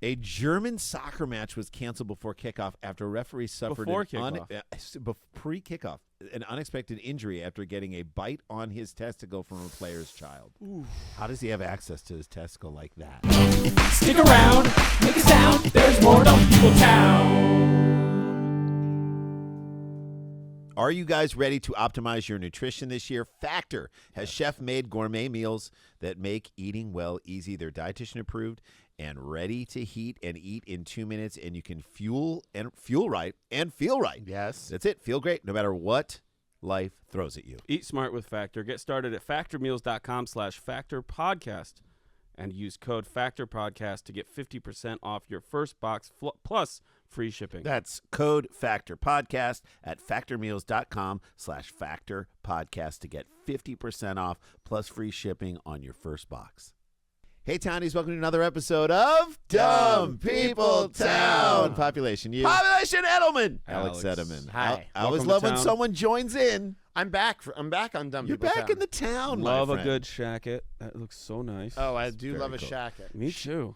A German soccer match was canceled before kickoff after a referee suffered pre-kickoff an unexpected injury after getting a bite on his testicle from a player's child. Ooh. How does he have access to his testicle like that? Stick around, make a sound. There's more Dumb People Town. Are you guys ready to optimize your nutrition this year? Factor has chef-made gourmet meals that make eating well easy. They're dietitian approved and ready to heat and eat in 2 minutes, and you can fuel right and feel right. Yes. That's it. Feel great no matter what life throws at you. Eat smart with Factor. Get started at factormeals.com/factorpodcast and use code FACTORPODCAST to get 50% off your first box plus free shipping. That's code FACTORPODCAST at factormeals.com/factorpodcast to get 50% off plus free shipping on your first box. Hey, Townies, welcome to another episode of Dumb People Town. Population you. Population Edelman. Alex Edelman. Hi. I always love when someone joins in. I'm back on Dumb You're People Town. back in the town, Love my a friend. good shacket. That looks so nice. Oh, I do love a cool. shacket. Me too.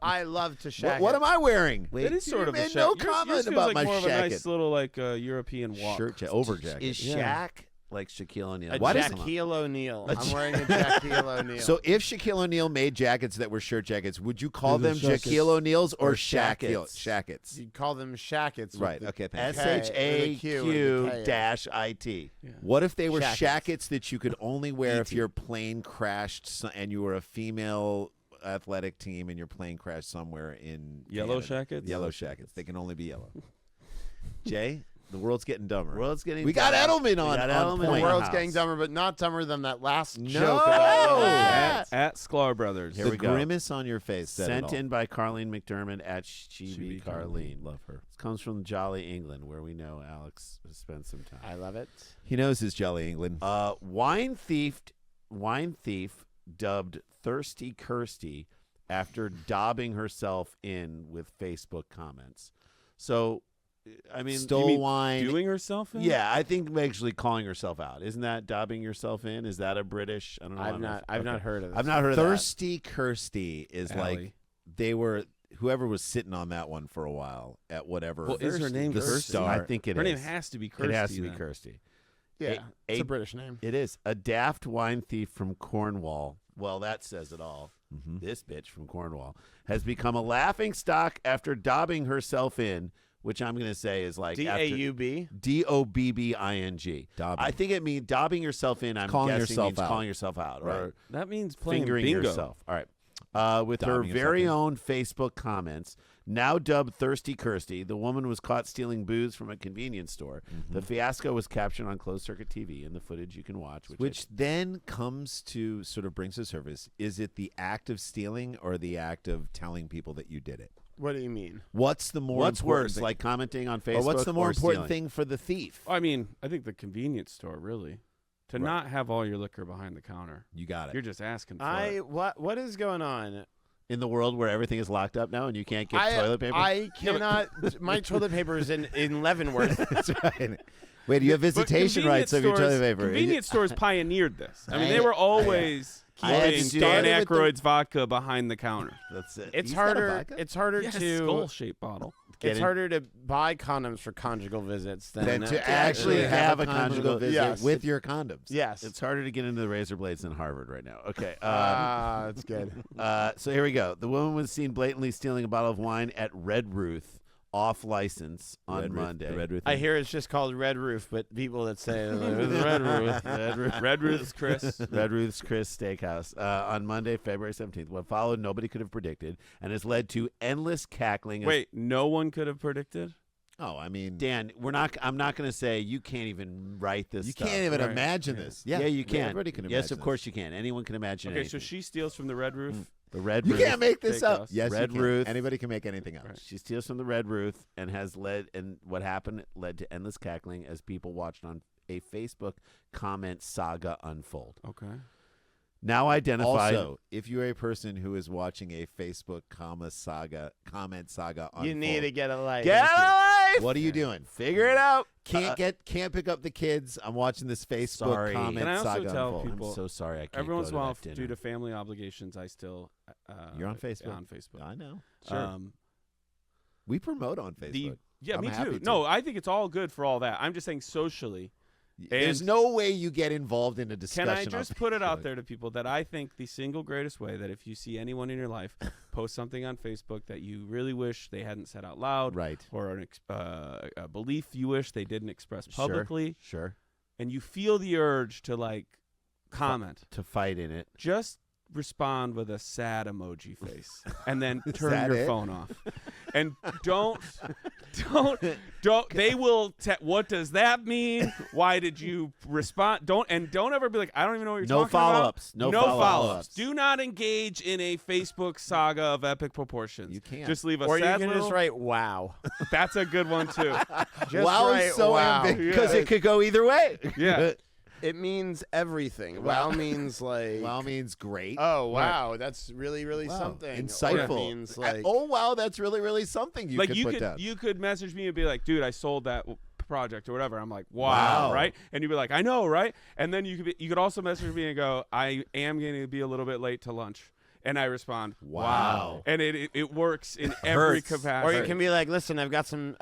I love to shacket. What am I wearing? It is sort of a made shacket. no Yours comment feels about like my more of a shacket. nice little European walk. Over jacket. Is Yeah. Shaq like Shaquille O'Neal. a Why does Shaquille O'Neal? I'm wearing a Shaquille O'Neal. So if Shaquille O'Neal made jackets that were shirt jackets, would you call them Shackets. Shaquille O'Neals or Shackets. Shackets? You'd call them shackets. Right. Okay. Thanks. K, SHAQ-IT. Yeah. What if they were Shackets. shackets that you could only wear if your plane crashed and you were a female athletic team and your plane crashed somewhere in Yellow Canada? shackets? Yellow shackets. They can only be yellow. Jay, the world's getting dumber. We got Edelman on. The point. world's getting dumber, but not dumber than that last No! joke about At Sklar Brothers. Here we go. Grimace on your face. Sent in by Carlene McDermott at Chibi Carlene. Love her. This comes from Jolly England, where we know Alex has spent some time. I love it. He knows his Jolly England. Wine thief dubbed Thirsty Kirsty after daubing herself in with Facebook comments. So, I mean, Stole wine. Doing herself in? yeah, I think actually calling herself out. Isn't that daubing yourself in? Is that a British? I don't know. I've not heard of this. I've not heard of Thirsty Kirsty is Allie. like they were whoever was sitting on that one for a while at whatever. Well, is her name the Kirsty? Star. I think it is. Her name has to be Kirsty. It has to be then. Kirsty. Yeah, it's a- a British name. It is. A daft wine thief from Cornwall. Well, that says it all. Mhm. This bitch from Cornwall has become a laughing stock after daubing herself in, which I'm going to say is like DAUB. DOBBING. Daubing. I think it means daubing yourself in. I'm Calling guessing yourself means out. calling yourself out, Right. or That means playing fingering bingo. yourself. All right. With her Daubing yourself very in. own Facebook comments, now dubbed Thirsty Kirsty, the woman was caught stealing booze from a convenience store. Mm-hmm. The fiasco was captured on closed-circuit TV, and the footage you can watch. Which then comes to sort of brings to surface. Is it the act of stealing or the act of telling people that you did it? What do you mean? What's the more what's important worse, thing? like commenting on Facebook? Or what's the more or important stealing? thing for the thief? I mean, I think the convenience store, really. To Right. not have all your liquor behind the counter. You got it. You're just asking for it. What is going on? In the world where everything is locked up now and you can't get toilet paper? I cannot. My toilet paper is in Leavenworth. That's right. Wait, do you have But visitation rights of your toilet paper? Convenience stores pioneered this. I mean, they I- were always I had keeping to do Dan it with the- Aykroyd's vodka behind the counter. That's it. It's He's got a harder. vodka? It's harder Yes, to. skull-shaped bottle. It's harder to buy condoms for conjugal visits than Than to to actually have a conjugal visit Yes. with your condoms. Yes. It's harder to get into the razor blades than Harvard right now. Okay. That's good. So here we go. The woman was seen blatantly stealing a bottle of wine at Red Ruth off license on Red Ruth- Monday. the Red Ruth I thing. hear it's just called Red Roof, but people that say it was Red Roof. Red Ruth's Chris. Red Ruth's Chris Steakhouse on Monday, February 17th. What followed, nobody could have predicted, and has led to endless cackling. Wait, no one could have predicted? Oh, I mean, Dan, I'm not going to say you can't even write this. you stuff. can't even Right. imagine Yeah. this. Yeah, you can. Everybody can imagine Yes, of this. course you can. Anyone can imagine. Okay, so anything. she steals from the Red Roof. The Red You Ruth. can't make this up. Steakhouse. Yes, Red you can. Ruth. Anybody can make anything up. Right. She steals from the Red Ruth and what happened led to endless cackling as people watched on a Facebook comment saga unfold. Okay. Now identified. Also, if you're a person who is watching a Facebook comment saga unfold, You need to get a life. Get a life. what are you doing? Figure it out. Can't pick up the kids. I'm watching this Facebook Sorry. comment Can I also saga tell unfold. people- I'm so sorry. I can't Every go once to in a while, that dinner. due to family obligations, I still You're on Facebook. On Facebook. I know. Sure. Um, We promote on Facebook. yeah, I'm me happy too. to. No, I think it's all good for all that. I'm just saying socially. There's And- no way you get involved in a discussion. Can I on just put it out Facebook. there to people that I think the single greatest way that if you see anyone in your life post something on Facebook that you really wish they hadn't said out loud, Right. or a belief you wish they didn't express publicly, Sure. and you feel the urge to like comment, to fight in it. just respond with a sad emoji face and then turn that your it? phone off. And don't they will what does that mean? Why did you respond? Don't ever be like, I don't even know what you're No talking follow-ups. about. No follow-ups. Do not engage in a Facebook saga of epic proportions. You can't. Just leave a Or you sad can little, just write wow. that's a good one too. Just Wow write is so wow. ambiguous. Because it could go either way. Yeah. It means everything. Wow means like Wow means great. oh wow, that's really Wow. something. Or it Insightful. means like Oh wow, that's really something. You like could you put could down. you could message me and be like, dude, I sold that project or whatever. I'm like, Wow. wow, right? And you'd be like, I know, right? And then you could also message me and go, I am going to be a little bit late to lunch. And I respond, Wow. And it works in every Hurts. capacity. or you can be like, listen, I've got some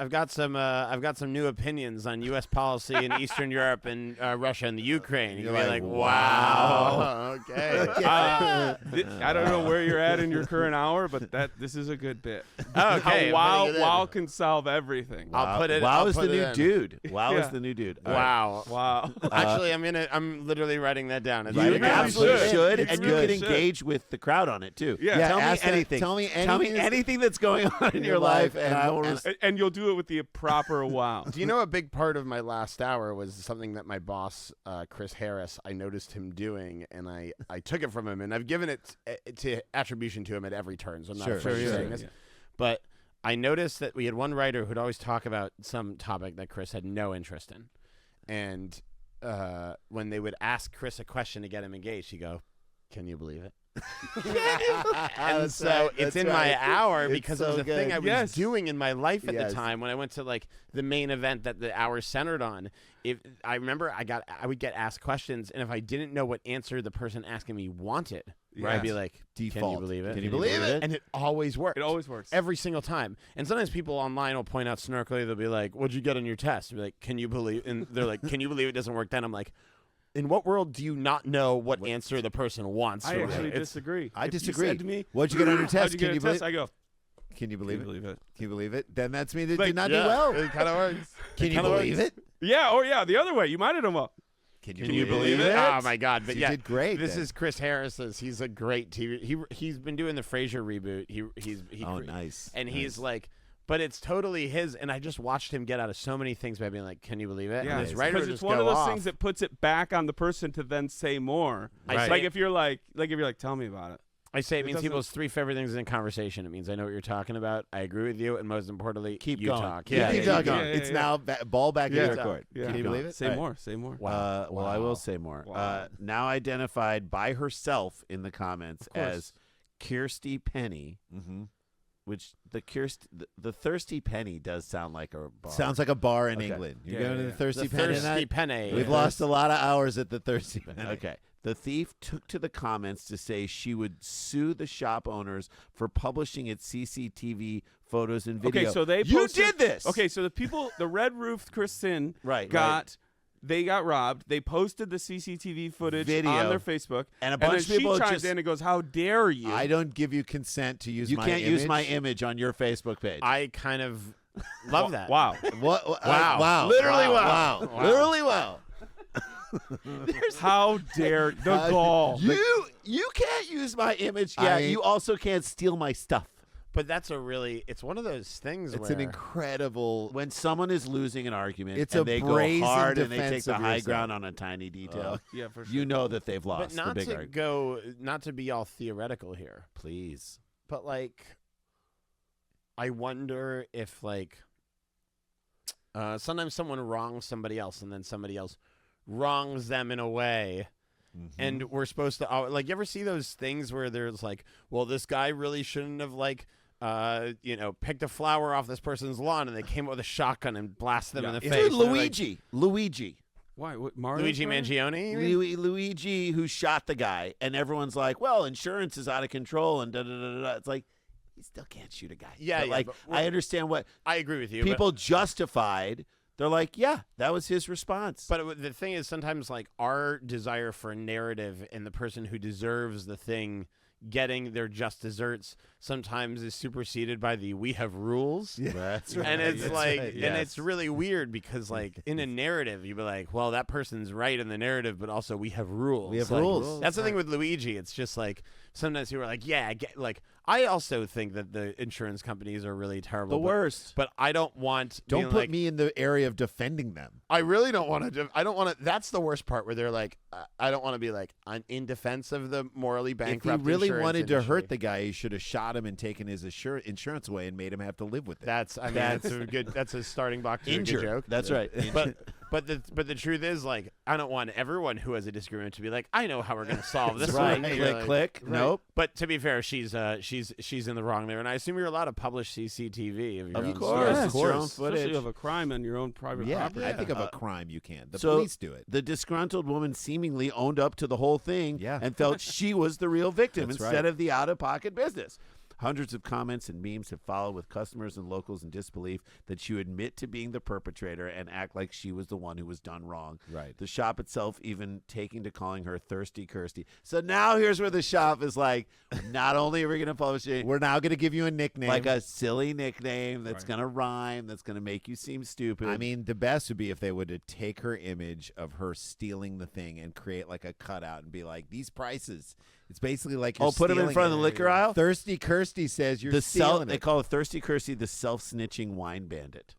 new opinions on U.S. policy in Eastern Europe and Russia and the Ukraine. You You're can be like, like, wow, okay. I don't know where you're at in your current hour, but this is a good bit. Okay, How I'm putting it in. wow can solve everything. I'll put it. Wow I'll is the put it new in. dude. Wow is Yeah. the new dude. All right. Wow. Wow. Actually, I'm literally writing that down. It's You like, really absolutely should. should, You and really you can should. engage with the crowd on it too. Yeah. Tell me ask any- anything. tell me Tell me anything anything that's going on in your life, and I will. And you'll do it with the proper wow. Do you know a big part of my last hour was something that my boss, Chris Harris, I noticed him doing, and I took it from him, and I've given it to attribution to him at every turn, so I'm not Sure, afraid of sure, saying this. But I noticed that we had one writer who'd always talk about some topic that Chris had no interest in. And when they would ask Chris a question to get him engaged, he'd go, "Can you believe it?" And That's so right, it's that's in right. my hour It's because so it was the thing good. I was Yes. doing in my life at Yes. the time when I went to like the main event that the hour centered on. If I remember, I would get asked questions, and if I didn't know what answer the person asking me wanted, I'd be Yes. like, "Can you Default. believe it? Can you believe it?" And it always works. It always works. Every single time. And sometimes people online will point out snarkily, they'll be like, "What'd you get on your test?" I'll be like, "Can you believe?" And they're like, "Can you believe it doesn't work?" Then I'm like, in what world do you not know what answer the person wants? I from actually it? It's- disagree. I If you disagree. said to me, What'd you get on your how'd test? you get Can a you test? believe? I go, Can you can believe you it? believe it? Can you believe it? Then that's me that Like, did not yeah, do well. It kind of works. Can you kinda believe works. it? Yeah, or yeah, the other way. You might have done well. Can Can you believe it? Oh my God! But You yeah, did great. this then. is Chris Harris's. He's a great TV. He's been doing the Frasier reboot. He Oh, nice. and he's Nice. like, but it's totally his. And I just watched him get out of so many things by being like, "Can you believe it?" Yeah, and his it's writer because would it's just one go of those off. things that puts it back on the person to then say more. Right. Like if you're like, tell me about it. I say it It means doesn't- people's three favorite things in conversation. It means I know what you're talking about. I agree with you, and most importantly, Keep you going. talk. Keep Yeah, talking. yeah, yeah, It's yeah. now ball back Yeah. in your court. Yeah. Can you believe it? Say All right. more. Say more. Well, I will say more. Wow. Now identified by herself in the comments Of course. as Kirsty Penny, Mm-hmm. which the Thirsty Penny does sound like a bar. Sounds like a bar in Okay. England. You're Yeah, going to yeah, the yeah. Thirsty The Penny thirsty tonight? penny. We've lost a lot of hours at the Thirsty Penny. Okay. The thief took to the comments to say she would sue the shop owners for publishing its CCTV photos and video. Okay, so they You posted- did this. Okay, so the people, the Red Roofed Kristen Right, they got robbed. They posted the CCTV footage Video. on their Facebook, And a then bunch of people she chimed just- in and goes, "How dare you?" I don't give you consent to use You my can't image. use my image on your Facebook page. I kind of love that. Wow. What? Wow. Wow. Literally wow. wow. Literally wow. How dare the gall? You can't use my image. I Yeah, mean- you also can't steal my stuff. But that's it's one of those things It's where an incredible. When someone is losing an argument It's and a they go brazen hard and they defense take the of high yourself. ground on a tiny detail, Yeah, for sure. you know that they've but lost the not big to argument. not to be all theoretical here, Please. but like, I wonder if like, sometimes someone wrongs somebody else and then somebody else wrongs them in a way and we're supposed to like. You ever see those things where there's like, well, this guy really shouldn't have like. Picked a flower off this person's lawn, and they came up with a shotgun and blasted them in the face. Dude, Luigi. Why? What, Mario Luigi Kart? Mangione? You mean? Luigi, who shot the guy, and everyone's like, well, insurance is out of control, and da-da-da-da-da. It's like, you still can't shoot a guy. Yeah, but yeah, like, but I understand what I agree with you. people justified. They're like, yeah, that was his response. But the thing is, sometimes like our desire for a narrative and the person who deserves the thing getting their just desserts sometimes is superseded by the we have rules. Yeah, that's right. And it's That's like, right, and yes. it's really weird because like in a narrative, you'd be like, well, that person's right in the narrative, but also we have rules. We have Like, rules. That's the thing with Luigi. It's just like sometimes people are like, yeah, I also think that the insurance companies are really terrible. The worst. But I don't want. Don't being put like, me in the area of defending them. I really don't want to. I don't want to. That's the worst part where they're like, I don't want to be like, I'm in defense of the morally If bankrupt. he really insurance wanted to industry. hurt the guy, he should have shot him and taken his insurance away and made him have to live with it. That's a good. That's a starting block to a Injured. good joke. That's right. But the truth is, like, I don't want everyone who has a disagreement to be like, I know how we're gonna solve this. right. one. Click, Like, click. right. Nope. But to be fair, she's in the wrong there, and I assume you're allowed to publish CCTV of your Of own course. stuff. It's your own Especially footage. of a crime on your own private yeah, property. I think of a crime you can. The so police do it. The disgruntled woman seemingly owned up to the whole thing Yeah. and felt she was the real victim That's instead right. of the out-of-pocket business. Hundreds of comments and memes have followed with customers and locals in disbelief that she would admit to being the perpetrator and act like she was the one who was done wrong. Right. The shop itself even taking to calling her Thirsty Kirsty. So now here's where the shop is like, not only are we going to publish it, We're now going to give you a nickname. like a silly nickname that's Right. going to rhyme, that's going to make you seem stupid. I mean, the best would be if they would take her image of her stealing the thing and create like a cutout and be like, these prices. It's basically like you're put him in stealing front of it. the liquor aisle? Thirsty Kirsty says you're They stealing it. call it Thirsty Kirsty the self-snitching wine bandit.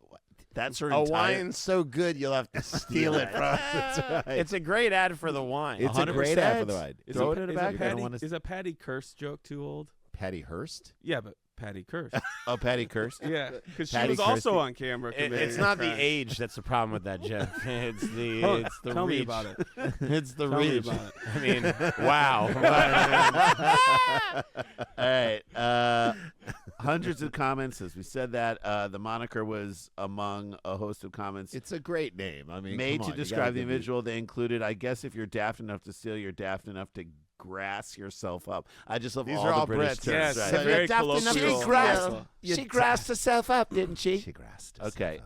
That's her A entire. wine's so good you'll have to steal it from. That's right. It's a great ad for the wine. It's a great ad for the wine. Throw it in a bag. Is a Patty Kirst joke too old? Patty Hearst? Yeah, but Patty Kirst. Oh, Patty Kirst. Yeah, because she Patty was also Kirsty. on camera. committing It's not a crime. the age that's the problem with that joke. It's the Tell- it's the tell reach. me about it. It's the Tell me reach. about it. I mean, wow. All right. Hundreds of comments. As we said that, the moniker was among a host of comments It's a great name. I mean, made come to on, you describe gotta the give me- individual. They included, I guess, if you're daft enough to steal, you're daft enough to grass yourself up. I just love These all are the all British Brits. terms. Yes, right? so very Daft enough- colloquial. She grassed, Yeah. she grassed herself up, didn't she? She grassed. Okay.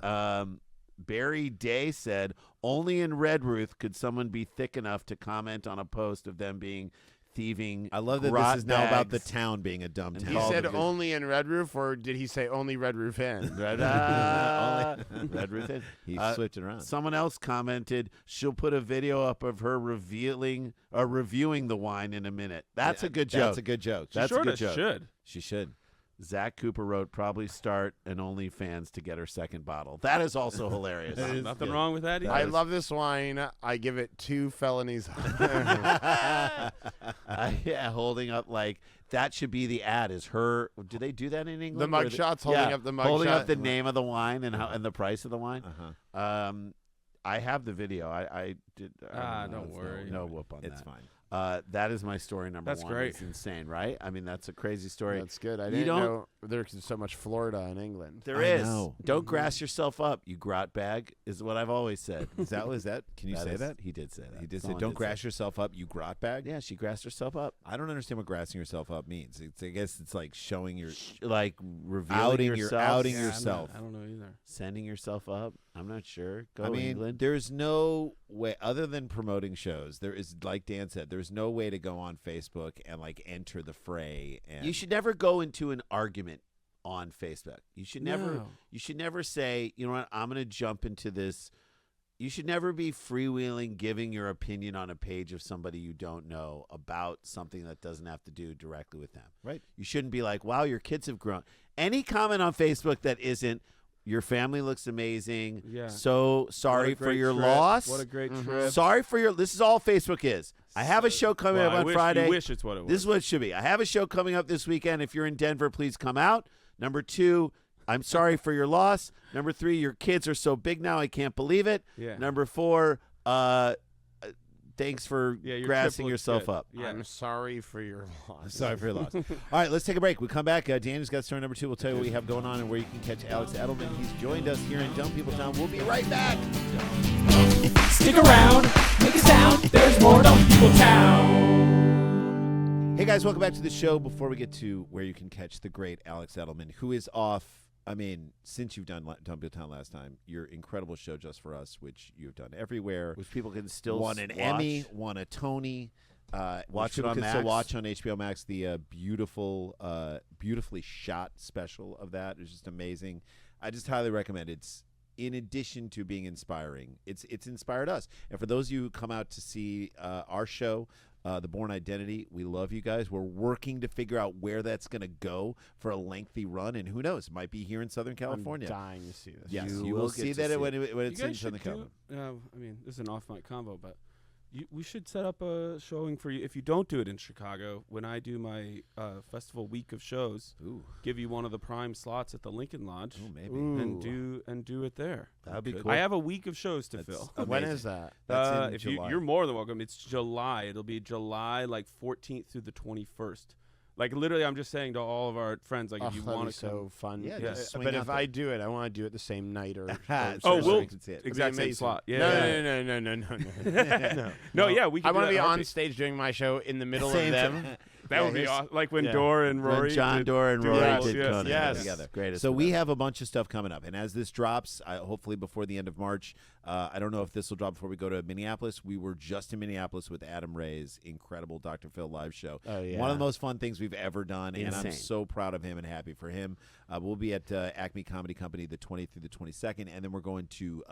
Barry Day said, only in Redruth could someone be thick enough to comment on a post of them being thieving. I love that grot this is now about the bags. town being a dumb And town. He Called said it good. only in Red Roof, or did he say only Red Roof Inn? Redruth. He switched it around. Someone else commented, she'll put a video up of her reviewing the wine in a minute. That's a good joke. That's a good joke. That's a She good sorta joke. should. She should. Zach Cooper wrote, probably start an OnlyFans to get her second bottle. That is also hilarious. That is Nothing good. wrong with that either. I love this wine. I give it 2 felonies. Yeah, holding up like that should be the ad. Is her? Do they do that in England? The Where mugshot's holding up the holding up mugshot. the name of the wine and how and the price of the wine. Uh-huh. I have the video. I did. Don't worry. No whoop on It's that. fine. That is my story number That's one. great. It's insane, right? I mean, that's a crazy story. That's good. I You didn't don't- know there's so much Florida in England. There I is. know. Don't grass yourself up, you grot bag, is what I've always said. Is that? Can you That say is- that? He did say that. He did say, Someone "Don't did say grass yourself up, you grot bag." Yeah, she grassed herself up. I don't understand what grassing yourself up means. I guess it's like showing your Like revealing outing yourself. your outing Yeah, I'm not- yourself. I don't know either. Sending yourself up. I'm not sure. Go I mean, England. there's no way other than promoting shows. There is, like Dan said, there's no way to go on Facebook and like enter the fray. And You should never go into an argument on Facebook. You should never. No. You should never say, you know what, I'm going to jump into this. You should never be freewheeling, giving your opinion on a page of somebody you don't know about something that doesn't have to do directly with them. Right. You shouldn't be like, wow, your kids have grown. Any comment on Facebook that isn't, your family looks amazing. Yeah. So What sorry a for great your trip. loss. What a great Mhm. trip. Sorry for your. This is all Facebook is. I have a show coming Well, up I on wish, Friday. You wish it's what it was. This is what it should be. I have a show coming up this weekend. If you're in Denver, please come out. Number 2, I'm sorry for your loss. Number 3, your kids are so big now, I can't believe it. Yeah. Number 4, thanks for Yeah, your grassing trip looks yourself good. up. Yeah. I'm sorry for your loss. Sorry for your loss. All right, let's take a break. We come back. Daniel's got story number 2. We'll tell you what we have going on and where you can catch Alex Edelman. He's joined us here in Dumb People Town. We'll be right back. Stick around, make a sound. There's more Dumb People Town. Hey, guys, welcome back to the show. Before we get to where you can catch the great Alex Edelman, who is off. I mean, since you've done Dumb People Town last time, your incredible show Just For Us, which you've done everywhere. Which people can still won an watch. Emmy, won a Tony. Watch people it on can still Max. watch on HBO Max. The beautifully shot special of that is just amazing. I just highly recommend it. It's in addition to being inspiring, it's inspired us. And for those of you who come out to see our show, The Bourne Identity, we love you guys. We're working to figure out where that's going to go for a lengthy run, and who knows, it might be here in Southern California. I'm dying to see this. Yes, You you will will get see to that see when it. it's You in guys Southern should do. California. I mean, this is an off-mic combo, but we should set up a showing for you. If you don't do it in Chicago, when I do my festival week of shows, Ooh, give you one of the prime slots at the Lincoln Lodge, maybe. and do it there. That'd be Good. cool. I have a week of shows to That's fill. When amazing. is that? That's in if July. you're more than welcome. It's July. It'll be July 14th through the 21st. Like literally, I'm just saying to all of our friends, like if you that'd want be to come. so fun. Yeah, Yeah. just swing But out if there. I do it, I want to do it the same night or. Oh, so we'll- you can see it. Exact same amazing. slot. Yeah. No, yeah. no. No, yeah, we. Can I want to be on stage doing my show in the middle of Same them. time. That would be here's- awesome. Like when Yeah. Dor and When Rory. John did- Dor and did Rory that. did Yes, Conan yes. together. Greatest So of we them. have a bunch of stuff coming up, and as this drops, hopefully before the end of March, I don't know if this will drop before we go to Minneapolis. We were just in Minneapolis with Adam Ray's incredible Dr. Phil live show. Oh, yeah. One of the most fun things we've ever done, and I'm Insane. so proud of him and happy for him. We'll be at Acme Comedy Company the 20th through the 22nd, and then we're going to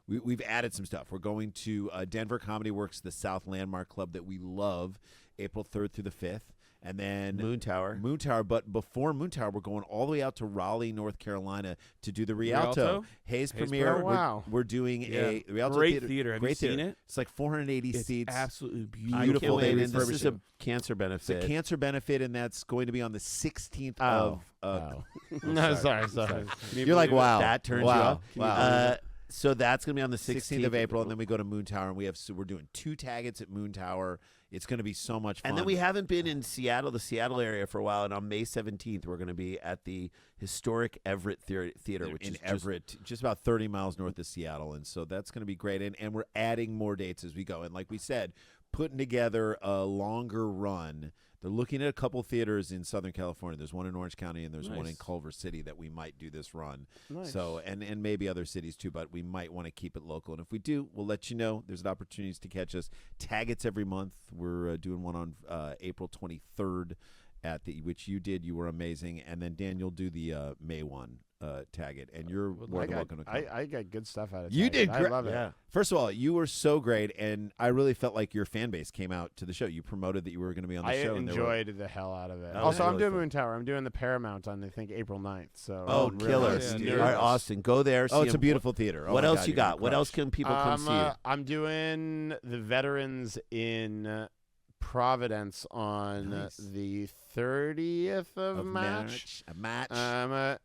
we've added some stuff. We're going to Denver Comedy Works, the South Landmark Club that we love, April 3rd through the 5th. And then Moon Tower. But before Moon Tower, we're going all the way out to Raleigh, North Carolina to do the Rialto? Rialto. Hayes premiere. Premiere? Wow. We're doing a Rialto Great theater. Have Great you seen theater. it? It's like 480 It's seats. absolutely I beautiful. can't wait. They And this refurbish is it. a cancer It's benefit. a cancer benefit, and that's going to be on the 16th Oh. of. No, sorry. Can you You're like, believe it? wow. That turns wow. you off. Wow. So that's going to be on the 16th of April, and then we go to Moon Tower, and we're doing 2 Taggets at Moon Tower. It's going to be so much fun. And then we haven't been in Seattle, the Seattle area, for a while. And on May 17th, we're going to be at the historic Everett Theater, which in is Everett, just about 30 miles north of Seattle, and so that's going to be great. And we're adding more dates as we go. And like we said, putting together a longer run. They're looking at a couple theaters in Southern California. There's one in Orange County, and there's one in Nice. Culver City that we might do this run. Nice. So and maybe other cities too, but we might want to keep it local. And if we do, we'll let you know. There's opportunities to catch us. Taggets every month. We're doing one on April 23rd at which you did. You were amazing. And then Dan, you'll do the May one. Tag it, and you're more than welcome to come. I got good stuff out of it. You did I great. love it. Yeah. First of all, you were so great, and I really felt like your fan base came out to the show. You promoted that you were going to be on the I show. and they were- enjoyed the hell out of it. That was Also, I'm really doing fun. Moon Tower. I'm doing the Paramount on, I think, April 9th. So Oh, I'm really killer. Yeah, excited. dude. All right, Austin, go there. Oh, see it's a him. beautiful theater. Oh What my else God, you you're gonna got? What else crush. can people come see you? I'm doing the Veterans in Providence on Nice. the 30th of March. A match.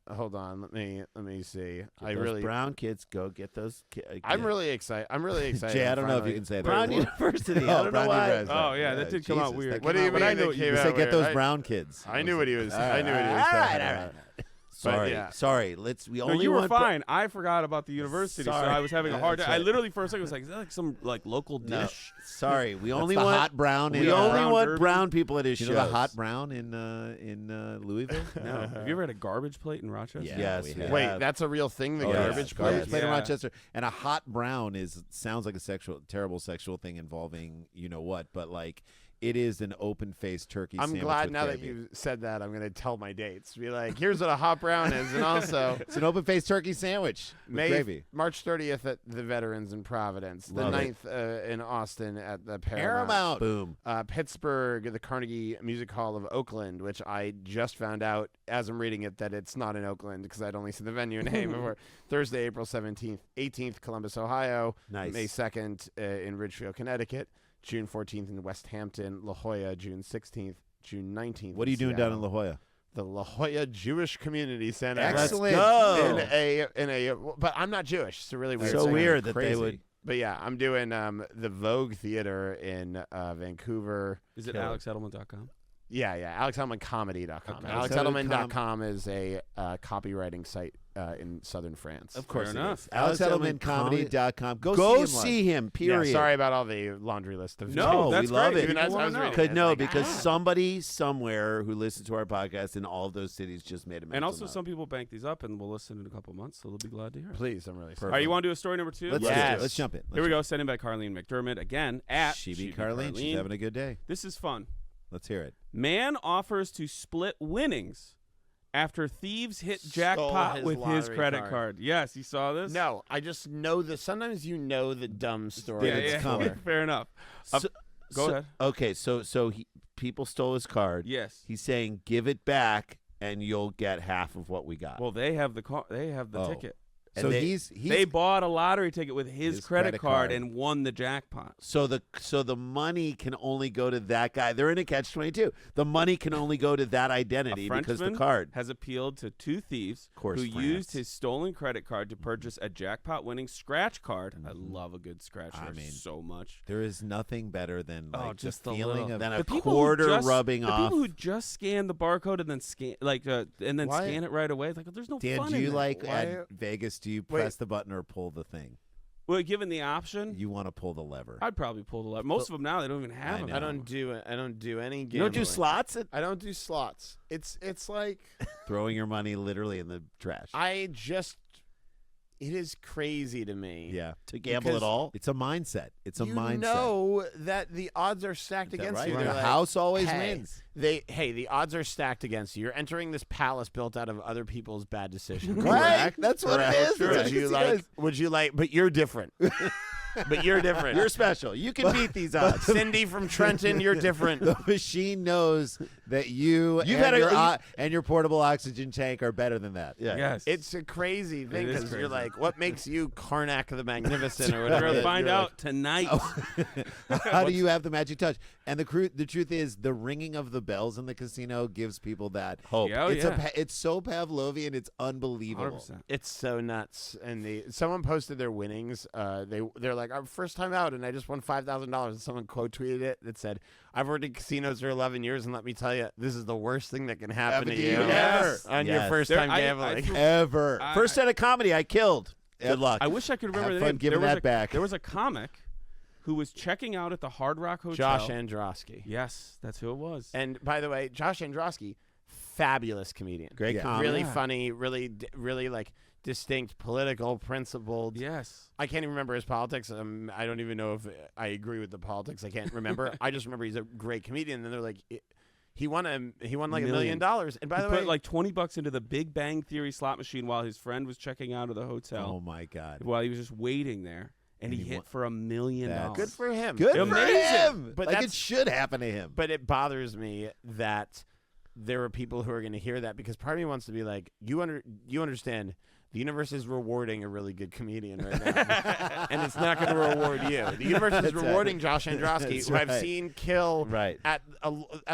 Hold on. Let me see. Get those brown kids, go get those. I'm really excited. I'm really excited. Jay, I I'm don't know if finally- you can say that. Brown University. I don't know Brown why. University. Oh, yeah, that did come out Jesus, weird. that What came do you out mean? I It know- came You out said get weird. those I- brown kids. I knew what he was. All I knew what he was all talking right, all about. right. Sorry, yeah. sorry. We No, only you were want fine. I forgot about the university, so Sorry. I was having a hard That's time. I right. literally for a second was like, is that like some local No, dish? sorry. We That's only the want hot brown. We in, only brown want derby. brown people at his you shows. know the hot brown in Louisville. No. Have you ever had a garbage plate in Rochester? Yeah, Yes, we we have. Wait, have. that's a real thing. The Oh, yeah. garbage Garbage plate. plate in Yeah. Rochester, and a hot brown sounds like a terrible sexual thing involving you know what, but like it is an open-faced turkey. I'm sandwich glad with now that gravy. you said that. I'm going to tell my dates. Be like, here's what a hot brown is, and also It's an open-faced turkey sandwich with gravy. March 30th at the Veterans in Providence, the Love it. 9th in Austin at the Paramount. Boom. Pittsburgh, the Carnegie Music Hall of Oakland, which I just found out as I'm reading it that it's not in Oakland because I'd only seen the venue name before. Thursday, April 17th, 18th, Columbus, Ohio. Nice. May 2nd in Ridgefield, Connecticut. June 14th in West Hampton, La Jolla. June 16th, June 19th. What are you doing down in La Jolla? The La Jolla Jewish Community Center. Excellent. Go. In a, but I'm not Jewish, so really weird. So thing. weird that Crazy. they would. But yeah, I'm doing the Vogue Theater in Vancouver. Is it Killer. alexedelman.com? Yeah, alexedelmancomedy.com. Okay. Alexedelman.com is a copywriting site in southern France. Of course, Fair enough. AlexEdelmanComedy.com. Go see him. Period. Yeah, sorry about all the laundry list of No, that's we love great. it. Even as People I was wanna reading know. it, it's like, because somebody somewhere who listens to our podcast in all of those cities just made a mental And also, note. some people bank these up and will listen in a couple months, so they'll be glad to hear it. Please, I'm really Perfect. sorry. All right, you want to do a story number 2? Let's, Yes. let's jump in. Here we go. Sent in by Carlene McDermott again at She be Carlene. She's having a good day. This is fun. Let's hear it. Man offers to split winnings after thieves hit Stole jackpot his with his lottery credit card. card. Yes, you saw this? No, I just know that sometimes you know the dumb story. Yeah, it's coming. Fair enough. So- Go so- ahead. Okay, so people stole his card. Yes. He's saying, give it back, and you'll get half of what we got. Well, they have the They have the Oh. ticket. And So they- he's They bought a lottery ticket with his credit credit card card. and won the jackpot. So the money can only go to that guy. They're in a catch-22. The money can only go to that identity A because the Frenchman card. has appealed to 2 thieves Of course, who France. used his stolen credit card to purchase a jackpot-winning scratch card. I love a good scratch I card mean, so much. There is nothing better than like just the the feeling little- of The a people who quarter just- rubbing the off. people who just scan the barcode and then Why- scan it right away. Like, there's no Dan, fun do in you that. like Why- at Vegas? Do you press the button or pull the thing? Well, given the option, You want to pull the lever. I'd probably pull the lever. Most of them now they don't even have I them. know. I don't do any You gambling. don't do slots? I don't do slots. It's like Throwing your money literally in the trash. it is crazy to me. Yeah. To gamble Because at all? It's a mindset. It's a you mindset. know that the odds are stacked Is that against right? you. The They're like, house always hey, wins. the odds are stacked against you. You're entering this palace built out of other people's bad decisions. Right. That's what it is. That's what Would you like? But you're different. But you're different. You're special. You can beat these odds. Cindy from Trenton. You're different. The machine knows that you You've and, had a- your, you- and your portable oxygen tank are better than that. Yeah. Yes. It's a crazy thing is because you're crazy. like, what makes you Karnak the Magnificent or We're whatever? gonna that find you're out like- tonight. How do you have the magic touch? And the truth is, the ringing of the bells in the casino gives people that hope. Yeah, oh, it's yeah. it's so Pavlovian. It's unbelievable. 100%. It's so nuts. And someone posted their winnings. They're like, our first time out, and I just won $5,000. And someone quote tweeted it that said, "I've worked in casinos for 11 years, and let me tell you, this is the worst thing that can happen to you Yes. on your Yes. first There- time I gambling." feel- Ever. I- First set of comedy I killed. Good luck. I wish I could remember Have the fun name. giving there was that a, back. There was a comic who was checking out at the Hard Rock Hotel. Josh Androsky. Yes, that's who it was. And by the way, Josh Androsky, fabulous comedian. Great Yeah. comedy. Really Yeah. funny, really like distinct, political, principled. yes. I can't even remember his politics. I don't even know if I agree with the politics. I can't remember. I just remember he's a great comedian. And they're like, he won like $1 million. And by He the put way, like $20 into the Big Bang Theory slot machine while his friend was checking out of the hotel. Oh my God. While he was just waiting there, and he he hit won- for $1 million. That's- good for him. Good Amazing. for him. But like it that's- should happen to him. But it bothers me that there are people who are going to hear that because part of me wants to be like, you understand. The universe is rewarding a really good comedian right now, and it's not going to reward you. The universe is That's rewarding right. Josh Androsky, That's who I've right. seen kill Right. at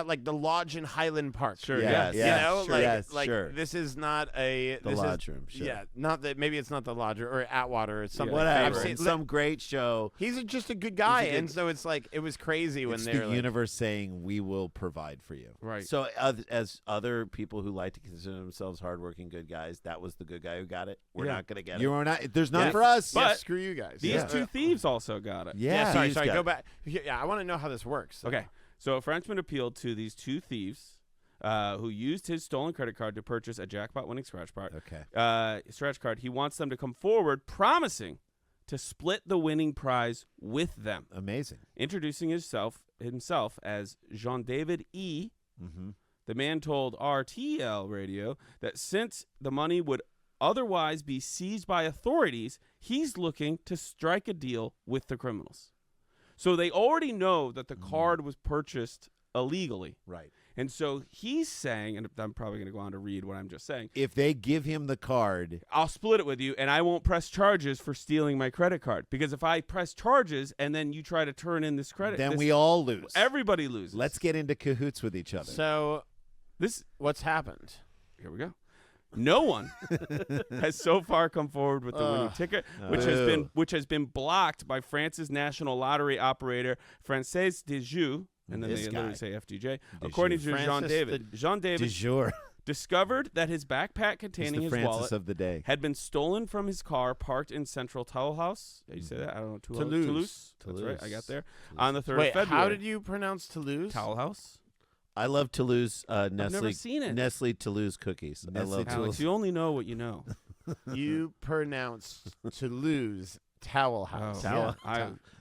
like the lodge in Highland Park. Sure, Yes, you yes, know, sure, like, yes, like sure. this is not a The this lodge is, room, sure. Yeah, not that maybe it's not the lodge or Atwater. It's something. Whatever. I've seen, In some great show. he's just a good guy, He's a good- and so it's like it was crazy when It's they're the like, universe saying we will provide for you. Right. So as other people who like to consider themselves hardworking good guys, that was the good guy who got it. We're Yeah. not going to get You it. are not. There's none Yeah. for us. yeah, But screw you guys. These Yeah. two thieves also got it. Yeah. sorry, he's got go it. back. Yeah, I want to know how this works. Okay. So a Frenchman appealed to these 2 thieves who used his stolen credit card to purchase a jackpot-winning scratch card. Okay. Scratch card. He wants them to come forward, promising to split the winning prize with them. Amazing. Introducing himself as Jean-David E., Mm-hmm. the man told RTL Radio that since the money would otherwise be seized by authorities, he's looking to strike a deal with the criminals. So they already know that the card was purchased illegally. Right. And so he's saying, and I'm probably going to go on to read what I'm just saying, If they give him the card, I'll split it with you, and I won't press charges for stealing my credit card. Because if I press charges and then you try to turn in this credit, then we all lose. everybody loses. Let's get into cahoots with each other. So this. what's happened? Here we go. No one has so far come forward with the winning ticket, which has been blocked by France's national lottery operator, Française des Jeux, and then This they guy. literally say FDJ. According to Jean David, Du jour. discovered that his backpack He's containing the his Francis wallet of the day. had been stolen from his car parked in central Toulouse. How you say that? I don't know. Toulouse. That's right. I got there. On the 3rd Wait, of February. how did you pronounce Toulouse? Toulouse? I love Toulouse I've never seen it. Nestle Toulouse cookies. I Nestle love Toulouse. Alex, you only know what you know. You pronounced Toulouse Towel House. Towel-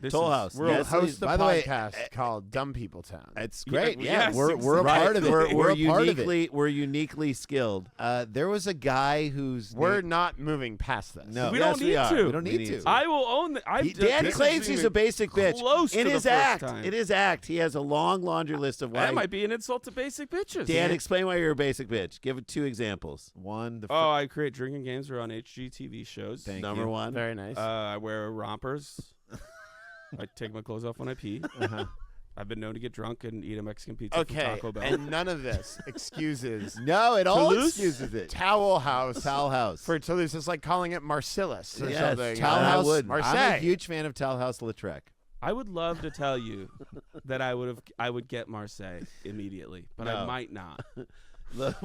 This Toll is- House. We'll Nestle- host a by the way, podcast called Dumb People Town. It's Yeah, great. yes, we're a exactly. part of it. We're a part of it. uniquely skilled. There was a guy who's We're not moving past this. No. We Yes, don't we need are. to. We don't need to. I will own the. Dan claims he's a basic bitch. close in to the his first act, time. in his act, he has a long laundry list of why. That might be an insult to basic bitches. Dan, explain why you're a basic bitch. Give it 2 examples. one. Oh, I create drinking games that are on HGTV shows. Thank Number you. 1. Very nice. I wear rompers. I take my clothes off when I pee. I've been known to get drunk and eat a Mexican pizza from okay, Taco Bell. and none of this excuses No, it all Toulouse? excuses it. Towel House Towel House. for Toulouse. It's like calling it Marcellus or Yes, something. Towel I House- would. Marseille. I'm a huge fan of Towel House Lautrec. I would love to tell you that I would get Marseille immediately, but I No. might not. The-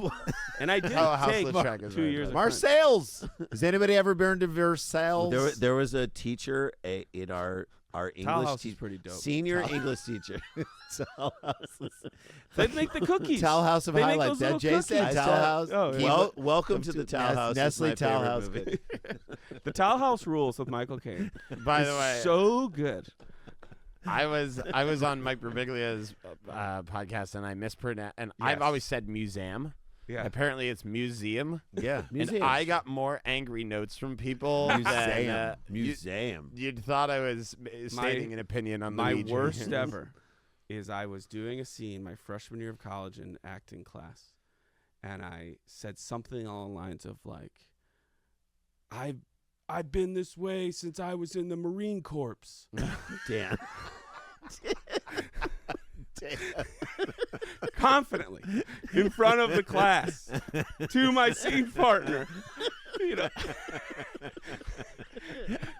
And I did Towel House take Lautrec is 2 very years. good. of Marseilles. Has anybody ever been to Versailles? There was a teacher in our Towel English House is teacher, pretty dope. senior English teacher. Towel House. They make the cookies. Towel House of They make Highlights. those That little Jay said. cookies. Towel House. Oh, yeah. Welcome to the Towel House. is Nestle my Towel favorite House. movie. The Towel House Rules with Michael Caine. By is the way, so good. I was on Mike Birbiglia's podcast and I mispronounced, and I've Yes. always said museum. Yeah. Apparently it's museum. Yeah, And I got more angry notes from people than museum. Museum. you'd thought I was stating an opinion on My Luigi. worst ever is I was doing a scene my freshman year of college in acting class, and I said something along the lines of like, I've been this way since I was in the Marine Corps. Dan. Confidently in front of the class to my scene partner. You know,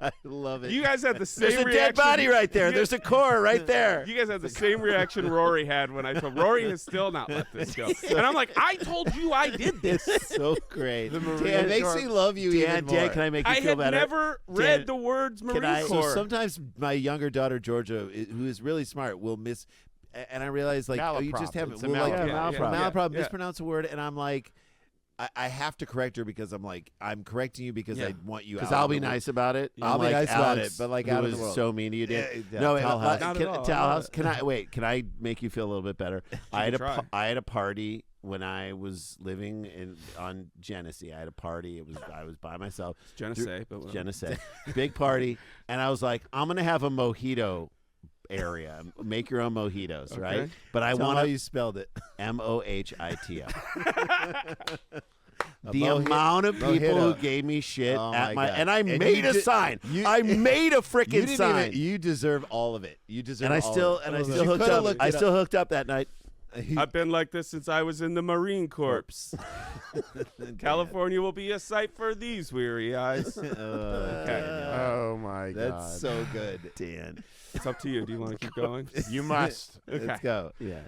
I love it. you guys had the same There's a reaction. dead body right there. You- There's a core right there. You guys had the same reaction Rory had when I told Rory has still not let this go. And I'm like, I told you I did this. so great. Marine It makes Corps. me love you even more. Dan, can I make you I feel had better? never read Dan, the words Marine Can I? So Corps. sometimes my younger daughter Georgia, who is really smart, will miss, and I realize like, oh, you just Malaprop. have It's it. a We'll, like, malaprop. malaprop, Yeah. mispronounce a word, and I'm like, I have to correct her because I'm like, I'm correcting you because Yeah. I want you. Because out I'll in be the world. nice about it. I'll be Unlike nice about Alex, it, but, like, who out in was the world. so mean to you, Dan. Yeah, No, Towel House. Not at all. Towel I House. love Can I wait? Can I make you feel a little bit better? I had try. I had a party when I was living on Genesee. I had a party. I was by myself. Genesee, but whatever. Genesee, big party, and I was like, I'm gonna have a mojito area. Make your own mojitos, right? Okay. But I Tell 'em want how to you spelled it. MOHITO. A The moji- amount of people who mojito. gave me shit Oh at my my God. and I And made you a did- sign. you- I made a You freaking didn't sign. even. You deserve all of it. You deserve. and I all still of it. and I You still hooked coulda up. looked I it still up. hooked up that night. I've been like this since I was in the Marine Corps. California will be a sight for these weary eyes. Oh my god. That's so good. Dan. It's up to you. Do you want to keep going? You must. Okay. Let's go. Yeah.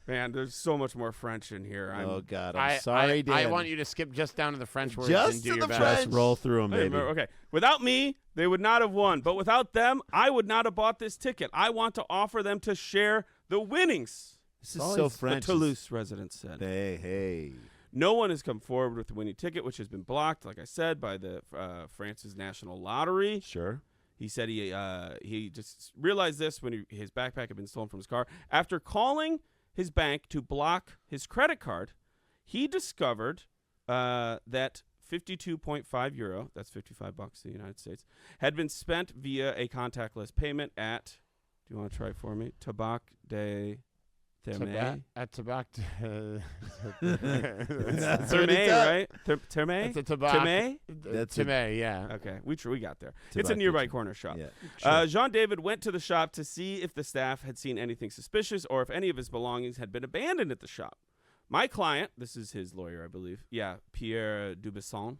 Man, there's so much more French in here. Oh God, I'm sorry, I Dan. want you to skip just down to the French words Just and do to your the best. French? Just roll through them, baby. Okay. Without me, they would not have won. But without them, I would not have bought this ticket. I want to offer them to share the winnings. This is so French. The Toulouse resident said. Hey. No one has come forward with the winning ticket, which has been blocked, like I said, by the France's National Lottery. Sure. He said he just realized this when his backpack had been stolen from his car. After calling his bank to block his credit card, he discovered that 52.5 euro, that's $55 in the United States, had been spent via a contactless payment at, do you want to try it for me? Tabac de Terme. At Tabac. Terme, right? Terme? It's a Tabac. Terme? That's Terme, yeah. Okay, we got there. Tabac It's a nearby de corner shop. Yeah. Jean David went to the shop to see if the staff had seen anything suspicious or if any of his belongings had been abandoned at the shop. My client, this is his lawyer, I believe. Yeah, Pierre Dubesson.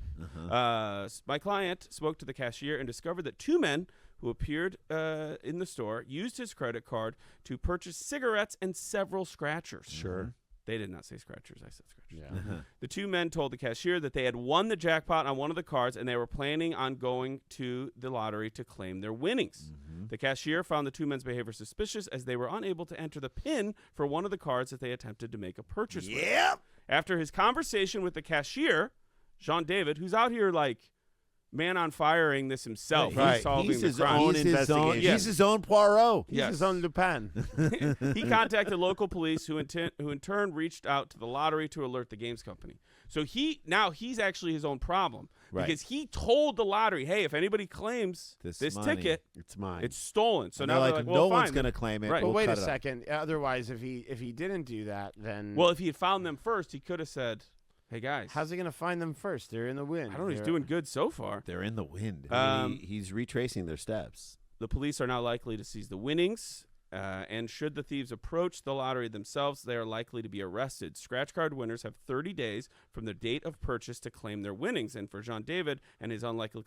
My client spoke to the cashier and discovered that 2 men who appeared in the store used his credit card to purchase cigarettes and several scratchers. Sure. They did not say scratchers. I said scratchers. Yeah. The 2 men told the cashier that they had won the jackpot on one of the cards and they were planning on going to the lottery to claim their winnings. The cashier found the 2 men's behavior suspicious as they were unable to enter the PIN for one of the cards that they attempted to make a purchase with. Yep. After his conversation with the cashier, Jean David, who's out here like man on firing this himself. Right. He's solving He's the his crime. own He's his own, investigation. he's his own Poirot. He's his own Lupin. He contacted local police who in turn reached out to the lottery to alert the games company. So he's actually his own problem Right. because he told the lottery, hey, if anybody claims this money, ticket, It's mine. it's stolen. So And now they're they're like, well, no fine, one's going to claim it. Right. But We'll wait cut a it up. second. Otherwise, if he didn't do that, then Well, if he had found them first, he could have said, hey, guys. how's he gonna find them first? They're in the wind. I don't know. He's They're- doing good so far. They're in the wind. He's retracing their steps. The police are now likely to seize the winnings, and should the thieves approach the lottery themselves, they are likely to be arrested. Scratch card winners have 30 days from the date of purchase to claim their winnings, and for Jean David and his unlikely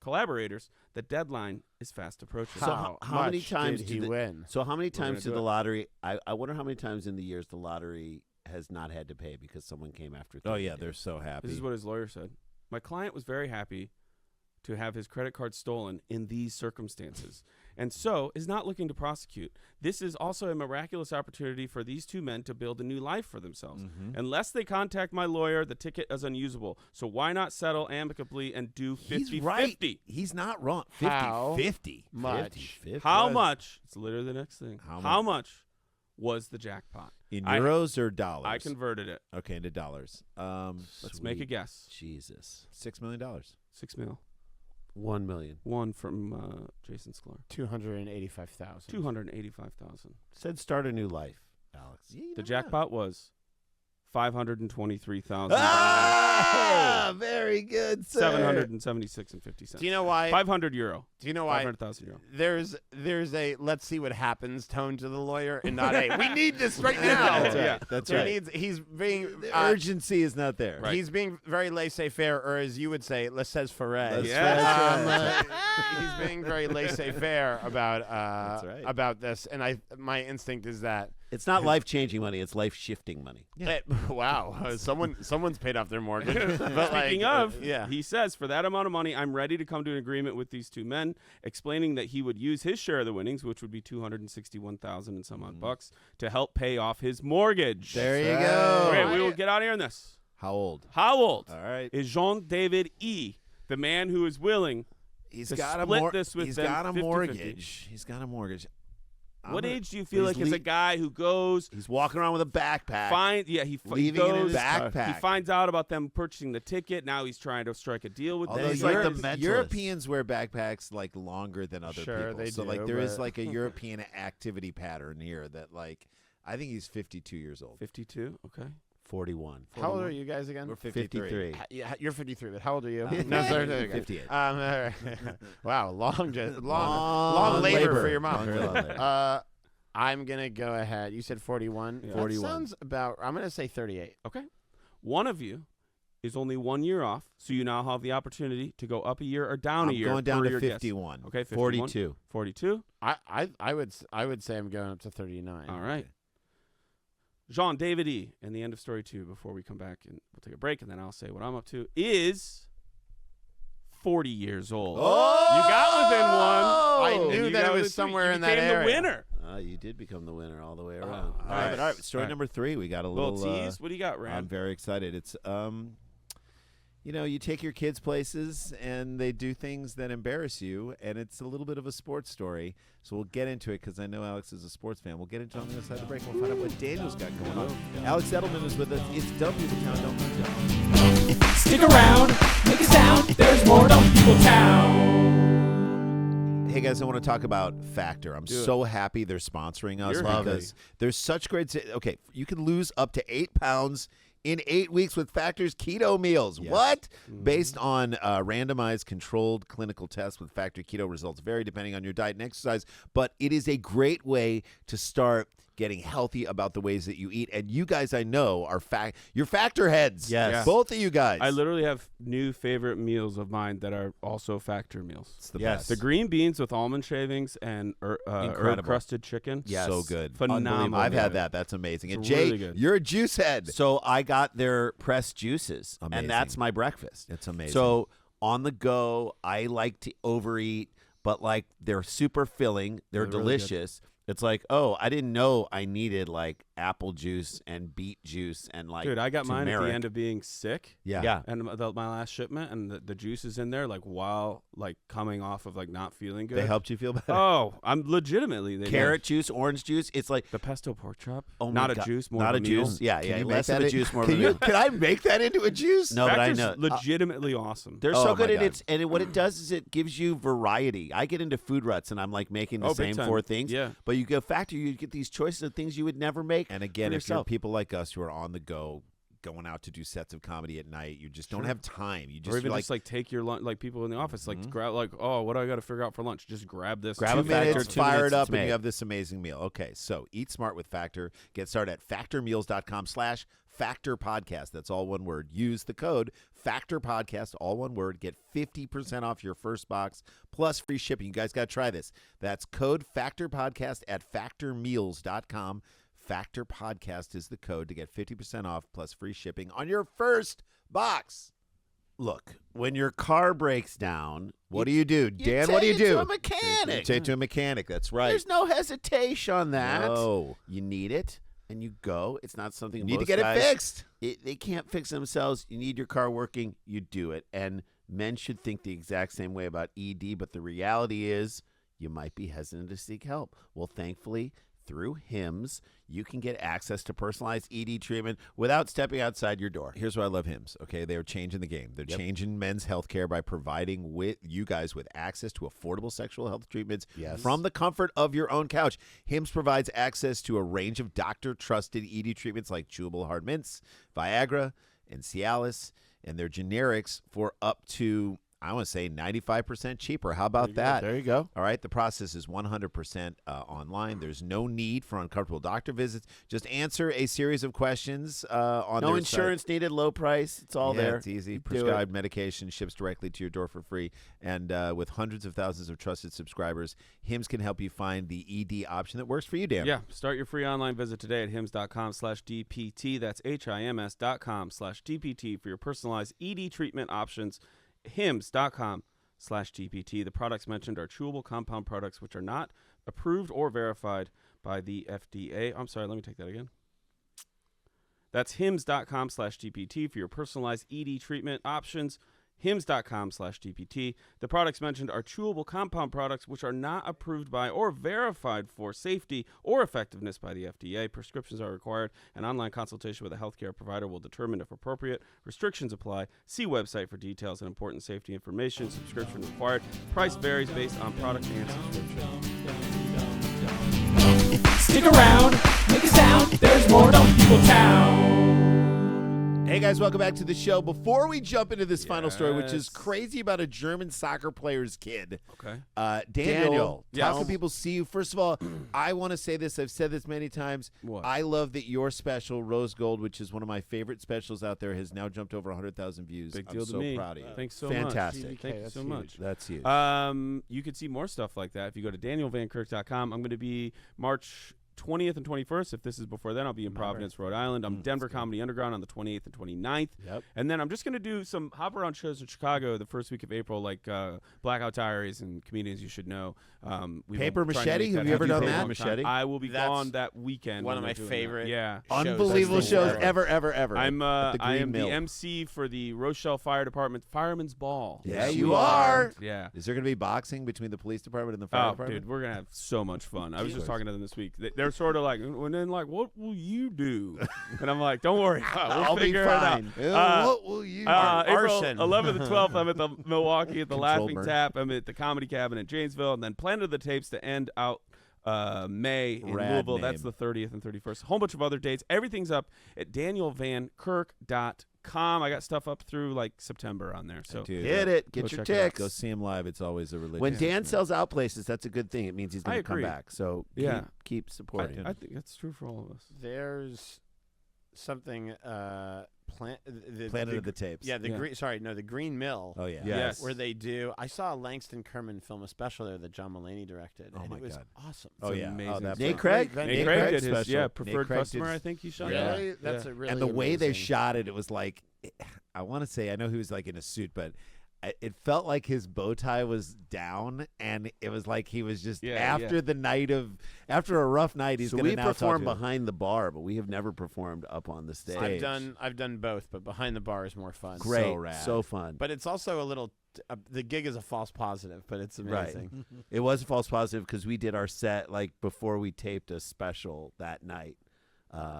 collaborators, the deadline is fast approaching. So how many much times did he did win? So how many gonna times do did the it. lottery? I wonder how many times in the years the lottery has not had to pay because someone came after. Oh, 30 yeah, days. they're so happy. This is what his lawyer said. My client was very happy to have his credit card stolen in these circumstances, and so is not looking to prosecute. This is also a miraculous opportunity for these 2 men to build a new life for themselves. Unless they contact my lawyer, the ticket is unusable. So why not settle amicably and do 50-50? He's right. He's not wrong. 50-50. How 50. much? 50-50. How much? It's literally the next thing. How How much was the jackpot? In I- euros or dollars? I converted it. Okay, into dollars. Let's make a Sweet guess. Jesus. $6 million. 6 mil. 1 million. One from Jason Sklar. 285,000. 285,000. Said start a new life, Alex. The jackpot was 523,000. Ah, very good, sir. 776 and 50 cents. Do you know why? 500 euro. Do you know why? 500,000 euro. There's a let's see what happens tone to the lawyer, and not a we need this right now. That's right. Yeah. That's He right. needs- he's being The urgency is not there. Right. He's being very laissez-faire, or as you would say, laissez-faire. Yeah. He's being very laissez-faire about That's right. about this, and my instinct is that It's not life-changing money. It's life-shifting money. wow, someone's paid off their mortgage. But Speaking of, yeah, he says, for that amount of money, I'm ready to come to an agreement with these 2 men, explaining that he would use his share of the winnings, which would be 261,000 and some odd bucks, to help pay off his mortgage. There you Right. go. Okay, we will get out of here on this. How old? How old All right. is Jean David E., the man who is willing He's to got split a this with He's them got a 50-50? mortgage. He's got a mortgage. What I'm age do you feel he's like is a guy who goes, He's walking around with a backpack. he Leaving it in goes, his backpack. he finds out about them purchasing the ticket. Now he's trying to strike a deal with Although them. he's like the Europe- mentalist. Europeans wear backpacks like longer than other Sure, people. they So do, like there is but- like a European activity pattern here that like I think he's 52 years old. 52. Okay. 41. how old are you guys again? We're 53. Yeah, you're 53. But how old are you? No, sorry, sorry, 58. all right. Wow, long Long labor labor. for your mom. Long labor. I'm gonna go ahead. You said 41. Yeah. That 41. sounds about. I'm gonna say 38. Okay. One of you is only 1 year off, so you now have the opportunity to go up a year or down I'm a year. going down per to your guess. 51. Okay, 51. 42. 42. I would say I'm going up to 39. All right. Jean David E. And the end of story 2 before we come back and we'll take a break and then I'll say what I'm up to is 40 years old. Oh! You got within one. I And knew you that got it was within 3. somewhere You in that became area. the winner. You did become the winner all the way around. All All right, right. all right. Story All right. number 3. We got a Little little. tease. What do you got, Ram? I'm very excited. It's you know, you take your kids places and they do things that embarrass you, and it's a little bit of a sports story. So we'll get into it because I know Alex is a sports fan. We'll get into it on the other side of the break. We'll find out what Daniel's got going on. Alex Edelman is with us. It's Dumb People Town. Don't move down. Stick around, make a sound. There's more Dumb People Town. Hey guys, I want to talk about Factor. I'm Do it. so happy they're sponsoring us You're because there's such great. Okay, you can lose up to 8 pounds in 8 weeks with Factor's keto meals. Yes. What? Based on randomized controlled clinical tests with Factor keto results vary depending on your diet and exercise, but it is a great way to start getting healthy about the ways that you eat. And you guys, I know, are you're Factor heads. Yes. Yeah. Both of you guys. I literally have new favorite meals of mine that are also Factor meals. It's the Yes. best. The green beans with almond shavings and herb crusted chicken. Yes. So good. Phenomenal. Unbelievable. I've had good. that. That's amazing. And It's Jay, really good. you're a juice head. So I got their pressed juices, Amazing. and that's my breakfast. It's amazing. So on the go, I like to overeat, but like they're super filling. They're They're really good. delicious. It's like, oh, I didn't know I needed like apple juice and beet juice and like Dude, I got mine at turmeric. the end of being sick. yeah. And my last shipment, and the juice is in there, like while like coming off of like not feeling good. They helped you feel better. Oh, I'm legitimately they Carrot juice, orange juice. It's like The pesto pork chop. Oh my not God. a juice, more not of a meal. juice. Yeah, Can yeah. you make Less that of a in- juice, more of can a you? meal. Can I make that into a juice? No, but I Factor's know. legitimately awesome. They're Oh so my good, and God. what it does is it gives you variety. I get into food ruts, and I'm like making the Oh, big same time. 4 things. Yeah. But you go Factor, you get these choices of things you would never make. And again, for if you're yourself. people like us who are on the go, going out to do sets of comedy at night, you just don't Sure. have time. You just Or even feel just like take your lunch, like people in the office, like grab, like, oh, what do I got to figure out for lunch? Just grab this. Grab 2 a Factor, minutes, 2 fire minutes, it up, it's and you made. have this amazing meal. Okay, so eat smart with Factor. Get started at factormeals.com/Factor Podcast. That's all one word. Use the code Factor Podcast, all one word. Get 50% off your first box plus free shipping. You guys got to try this. That's code Factor Podcast at factormeals.com. Factor Podcast is the code to get 50% off plus free shipping on your first box. Look, when your car breaks down, What do you do? Dan, what do you take it do? to a mechanic. Take it to a mechanic. That's right. There's no hesitation on that. No. You need it, and you go. It's not something You need to most get guys- it fixed. They can't fix themselves. You need your car working. You do it. And men should think the exact same way about ED, but the reality is you might be hesitant to seek help. Well, thankfully, through HIMS, you can get access to personalized ED treatment without stepping outside your door. Here's why I love HIMS. Okay, they're changing the game. They're changing men's health care by providing with you guys with access to affordable sexual health treatments from the comfort of your own couch. HIMS provides access to a range of doctor-trusted ED treatments like chewable hard mints, Viagra, and Cialis, and their generics for up to, I want to say, 95% cheaper. How about that? There you go. All right, the process is 100% online. There's no need for uncomfortable doctor visits. Just answer a series of questions on No their insurance needed, low price. It's all yeah, there. it's easy. You do Prescribed medication ships directly to your door for free. And with hundreds of thousands of trusted subscribers, HIMS can help you find the ED option that works for you, Dan. Yeah, start your free online visit today at hims.com/DPT. That's HIMS.com/DPT for your personalized ED treatment options. hims.com/DPT. The products mentioned are chewable compound products which are not approved or verified by the FDA. I'm sorry, let me take that again. That's hims.com/DPT for your personalized ED treatment options. hims.com/DPT. The products mentioned are chewable compound products which are not approved by or verified for safety or effectiveness by the FDA. Prescriptions are required. An online consultation with a healthcare provider will determine if appropriate. Restrictions apply. See website for details and important safety information. Subscription required. Price varies based on product and subscription. Stick around, make a sound. There's more Dumb People Town. Hey guys, welcome back to the show. Before we jump into this final story, which is Yes. crazy about a German soccer player's kid, Okay. Daniel, how Yes. can people see you? First of all, I want to say this. I've said this many times. What? I love that your special, Rose Gold, which is one of my favorite specials out there, has now jumped over 100,000 views. Big I'm deal to so me. proud of you. Thanks so Fantastic. much. Thank you so much. That's huge. You can see more stuff like that if you go to danielvankirk.com. I'm going to be March 20th and 21st. If this is before then, I'll be in Providence, Rhode Island. I'm Denver Comedy Underground on the 28th and 29th. Yep. And then I'm just going to do some hop around shows in Chicago the first week of April, like Blackout Diaries and Comedians You Should Know. We've Paper been trying to Machete? make Have that you ever happen done for a that? long time. Machete? I will be That's gone that weekend. one of when my they're doing that. favorite Yeah. Unbelievable shows shows ever. ever. I'm At the I Green am Mill. the MC for the Rochelle Fire Department Fireman's Ball. Yeah, This you weekend. are. Yeah. Is there going to be boxing between the police department and the fire Oh, department? dude, we're gonna have so much fun. I was just talking to them this week. They're sort of like, and then like, what will you do? And I'm like, don't worry, we'll I'll be figure fine. it out. What will you do? April Arson. 11th and 12th, I'm at the Milwaukee at the Control Laughing burn. Tap. I'm at the Comedy Cabin in Janesville, and then Planet of the Tapes to end out May in Rad Louisville. That's name. the 30th and 31st. A whole bunch of other dates. Everything's up at danielvankirk.com. I got stuff up through like September on there. So Dude, Hit it. Go Get your check it out. ticks. Go see him live. It's always a religious. When Dan event. sells out places, that's a good thing. It means he's I going to come agree. back. So Yeah. keep supporting. I think that's true for all of us. There's something Planet of the Tapes. Yeah, the Yeah. the Green Mill. Oh yeah. Yes. Where they do. I saw a Langston Kerman film a special there that John Mulaney directed, Oh and my it was God. awesome. Oh It's yeah. amazing. Oh, that Nate was- Craig? Nate Craig did his special. preferred Nate Craig customer. did- I think he shot. Yeah. Really? That's a really and the way they amazing- shot it, it was like, I want to say, I know he was like in a suit, but it felt like his bow tie was down, and it was like he was just after a rough night. He's So going we to now perform talk to behind the bar, but we have never performed up on the stage. I've done both, but behind the bar is more fun. Great, So rad. so fun. But it's also a little. The gig is a false positive, but it's amazing. It was a false positive because we did our set like before we taped a special that night.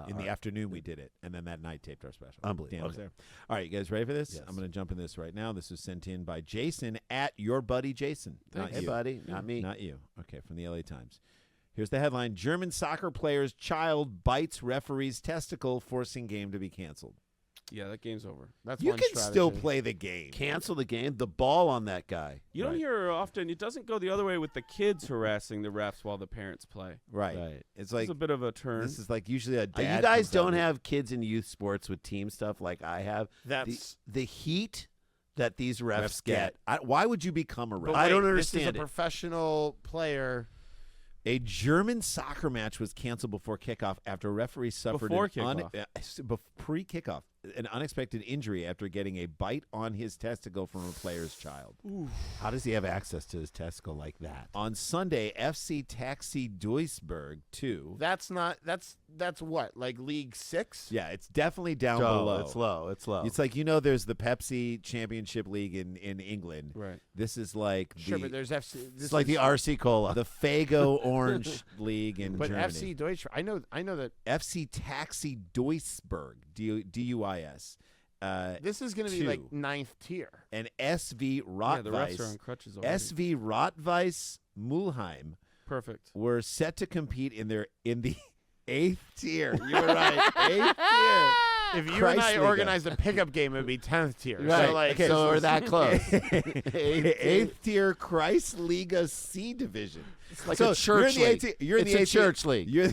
in the afternoon we did it, and then that night taped our special. Unbelievable. Dan was Okay. there. All right, you guys ready for this? Yes. I'm going to jump in this right now. This was sent in by Jason at your buddy Jason. Not Hey, you. buddy, not me. Not you. Okay, from the LA Times. Here's the headline: German soccer player's child bites referee's testicle, forcing game to be canceled. Yeah, that game's over. That's You one can still strategy. play the game. Cancel the game. The ball on that guy. You don't Right. hear often. It doesn't go the other way with the kids harassing the refs while the parents play. Right. Right. It's It's like a bit of a turn. this is like usually a dad. You guys comes out don't with- have kids in youth sports with team stuff like I have. That's. The heat that these refs, refs get. Why would you become a ref? But I don't wait, understand This it. is a professional player. A German soccer match was canceled before kickoff after a referee suffered Before pre-kickoff an unexpected injury after getting a bite on his testicle from a player's child. How does he have access to his testicle like that? On Sunday, FC Taxi Duisburg 2. That's not. That's what, like League 6. Yeah, it's definitely down Oh, below. it's low. It's low. It's like, there's the Pepsi Championship League in England. right. This is like Sure, but there's FC. it's like the RC Cola. the Fago Orange League in But Germany. FC Deutsch. I know that FC Taxi Duisburg, DUIS. this is going to be like 2. 9th tier. And SV Yeah, the refs are on Rotweiss, crutches already. SV Rotweiss Mulheim Perfect. were set to compete in the 8th tier. You're right, 8th tier. If you and I Kreisliga. organized a pickup game, it would be 10th tier. Right. So like, Okay, so we're that close. 8th tier Kreisliga C division. It's like So a church you're in league. the 8th you're in It's the a 8th tier. church league. You're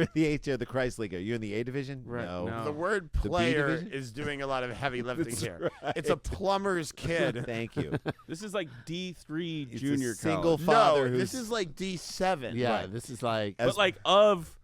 in the 8th tier of the Kreisliga. You're in the A division? Right, no. the word B player division? is doing a lot of heavy lifting That's here. right. It's a plumber's kid. Thank you. This is like D3 It's a junior single college. father No, this who's- is like D7. Yeah, Right. this is like As- But like of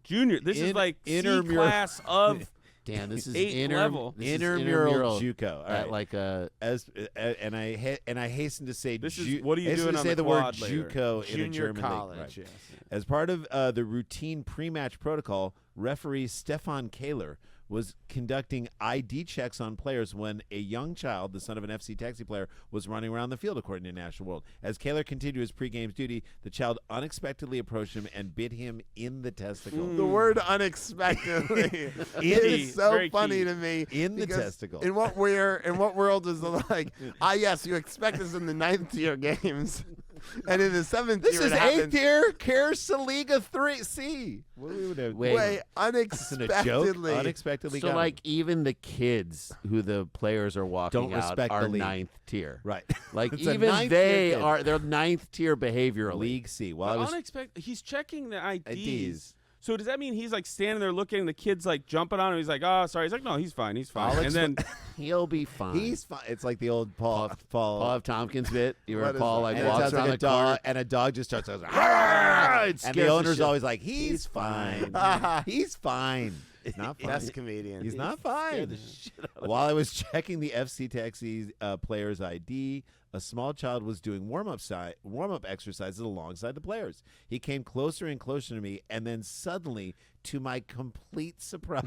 junior. This is like intramural- C class of Dan. This is 8th level. This is intramural JUCO. All At right. like a and I hasten to say This is- ju- what are you hasten doing to on say the the word quad later? JUCO in a Junior German college. league. Right. Yes. As part of the routine pre-match protocol, referee Stefan Kahler was conducting ID checks on players when a young child, the son of an FC Taxi player, was running around the field, according to National World. As Kahler continued his pre-game duty, the child unexpectedly approached him and bit him in the testicle. The word unexpectedly it Key. is so Very funny key. to me. In the because testicle. In what world is it like? Yes, you expect this in the 9th tier games, and in the 7th This tier is it 8th happens. tier Kirsty 3 C. What do we would have? Wait. Wait, This isn't a joke. unexpectedly. Unexpectedly so got like him. even the kids who the players are walking Don't out respect are the league. 9th tier. Right. Like It's a even 9th they tier kid. are they're 9th tier behaviorally. League C. Well, I But was unexpected. He's checking the IDs. IDs. So does that mean he's like standing there looking, and the kid's like jumping on him? He's like, "Oh, sorry." He's like, "No, he's fine. He's fine." And then He'll be fine. He's fine. It's like the old Paul. Paul F. Tompkins bit. You What remember is Paul that? like and it walks sounds around like a the dog, corner. and a dog just starts goes, It and scares the the owner's shit. always like, "He's fine. He's fine. He's not fine. Best comedian. He's not fine." While I was checking the FC Taxi player's ID, a small child was doing warm-up exercises alongside the players. He came closer and closer to me, and then suddenly, to my complete surprise,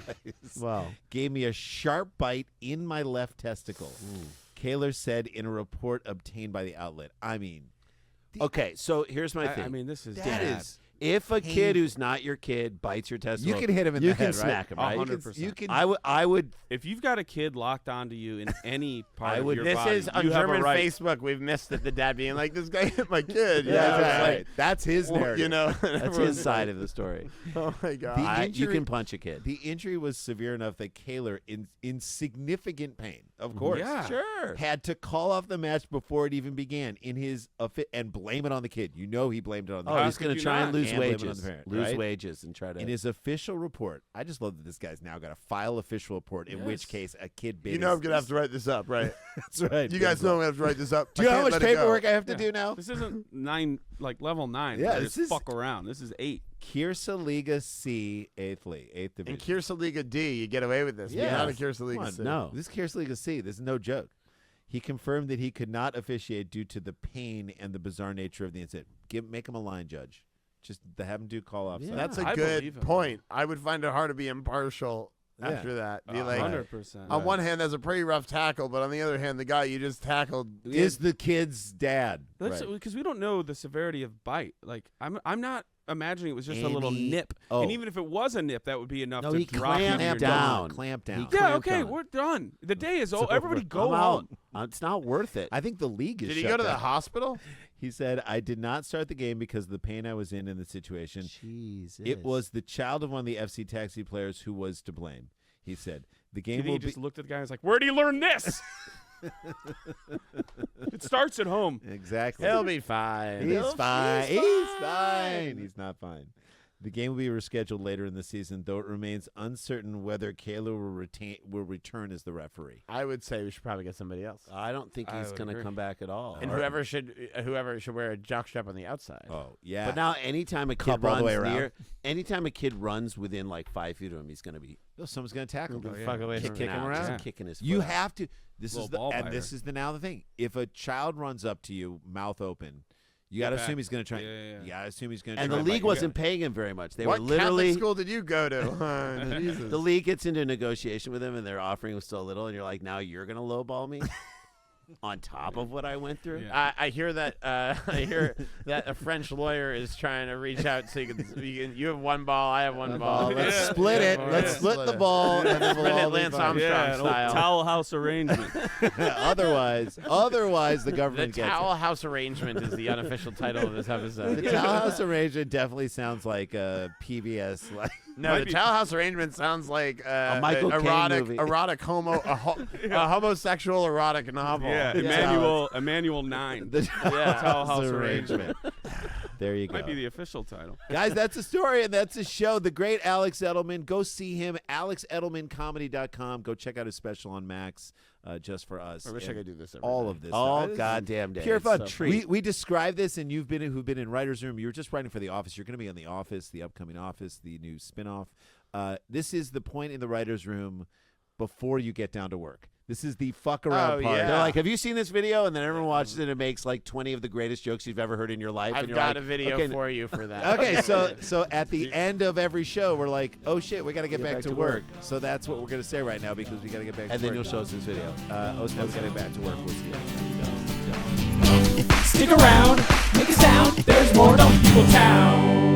Wow. gave me a sharp bite in my left testicle. Kahler said in a report obtained by the outlet. I mean, Okay, so here's my thing. I mean, this is that bad. is If a kid who's not your kid bites your testicle, You can hit him in you the can head, right? smack him, right? 100%. You can. I would. If you've got a kid locked onto you in any part would- of your This body, is on you have a German right. Facebook. We've missed it. The dad being like, "This guy hit my kid." Yeah, it's right. like, That's his well, narrative. you know, That's everyone's his side like, of the story. Oh my god. The You injury- can punch a kid. The injury was severe enough that Kaler, in significant pain, of course, Yeah. Sure. had to call off the match before it even began in his and blame it on the kid. You know he blamed it on the Oh, kid. he's could going to you try not? and lose And blame it on wages. the parent, Lose right? wages and try to. In his official report, I just love that this guy's now got a file official report, in which Yes. case a kid bit You know I'm gonna have to write this up, right? That's right. You guys know I'm gonna have to write this up. Do you I know how can't much let it go. paperwork I have to Yeah. do now? This isn't level 9. Yeah, where this just is- fuck around. This is 8. Kirsa Liga C, 8th league, 8th In division. Kirsta Liga D, you get away with this. Yeah. But not in Kirsta Come Liga on, C. no. This is Kirsa Liga C. This is no joke. He confirmed that he could not officiate due to the pain and the bizarre nature of the incident. Make him a line judge. Just have him do call offs. Yeah. That's a I believe good him. point. I would find it hard to be impartial Yeah. after that. Be like, 100%. on one hand, that's a pretty rough tackle, but on the other hand, the guy you just tackled Is the kid's dad. That's Right. because we don't know the severity of bite. Like I'm not imagining it was just a little Any- nip. oh. And even if it was a nip, that would be enough No, to he drop you to your clamped dog. down. Clamp down. He Yeah, clamped okay, on. we're done. The day is It's over. Everybody over. go I'm home. out. It's not worth it. I think the league is Did he shut go to the down. hospital? He said, I did not start the game because of the pain I was in the situation. Jesus. It was the child of one of the FC Taxi players who was to blame. He said, the game Did will he be... just looked at the guy and was like, "Where do you learn this?" It starts at home. Exactly. He'll be fine. He's fine. He's fine. He's not fine. The game will be rescheduled later in the season, though it remains uncertain whether Kayla will return as the referee. I would say we should probably get somebody else. I don't think I he's would going to agree. come back at all. And whoever should wear a jockstrap on the outside. Oh, yeah. But now, anytime a kid Cup all the runs way around. near, anytime a kid runs within like 5 feet of him, he's going to be No, someone's going to tackle him. The fuck away from kicking him. him Out. around, Yeah. kicking his. You foot out. have to. This Little is the ball and biter. this is the now the thing. If a child runs up to you, mouth open, you got to back. assume he's going to try. Yeah. You got to assume he's going to. And try the and league bite you. wasn't paying him very much. They What were literally. Catholic school did you go to? Jesus. The league gets into a negotiation with him, and they're offering him still a little, and you're like, now you're going to lowball me on top of what I went through. Yeah. I hear that. I hear that a French lawyer is trying to reach out so you have one ball, I have one ball. Let's Yeah. split it. Yeah. Let's split the ball. And then we'll Split it, all be Lance fine. Armstrong. Yeah, an old style. towel house arrangement. otherwise, the The government gets towel it. house arrangement is the unofficial title of this episode. The towel house arrangement definitely sounds like a PBS. Like No, Might the be- towel house arrangement sounds like A Michael Caine erotic, movie. a homosexual erotic novel. Yeah, Emmanuel 9. the Towel House arrangement. There you go. Might be the official title. Guys, that's a story and that's a show. The great Alex Edelman. Go see him. AlexEdelmanComedy.com. Go check out his special on Max just for us. I wish I And could do this. all of this. All This is goddamn day. pure It's fun. a treat. We describe this, and who've been in Writer's Room. You were just writing for The Office. You're going to be on The Office, the upcoming Office, the new spinoff. This is the point in the Writer's Room before you get down to work. This is the fuck around Oh, part. yeah. They're like, have you seen this video? And then everyone watches it and it makes like 20 of the greatest jokes you've ever heard in your life. I've and you're got like, a video okay, for you for that. Okay, so at the end of every show, we're like, oh shit, we got to get back to work. So that's what we're going to say right now because we got to get back to And work. then you'll show us this video. Osmo, we got to get back to work. We'll see you. Stick around, make a sound. There's more Dumb People Town.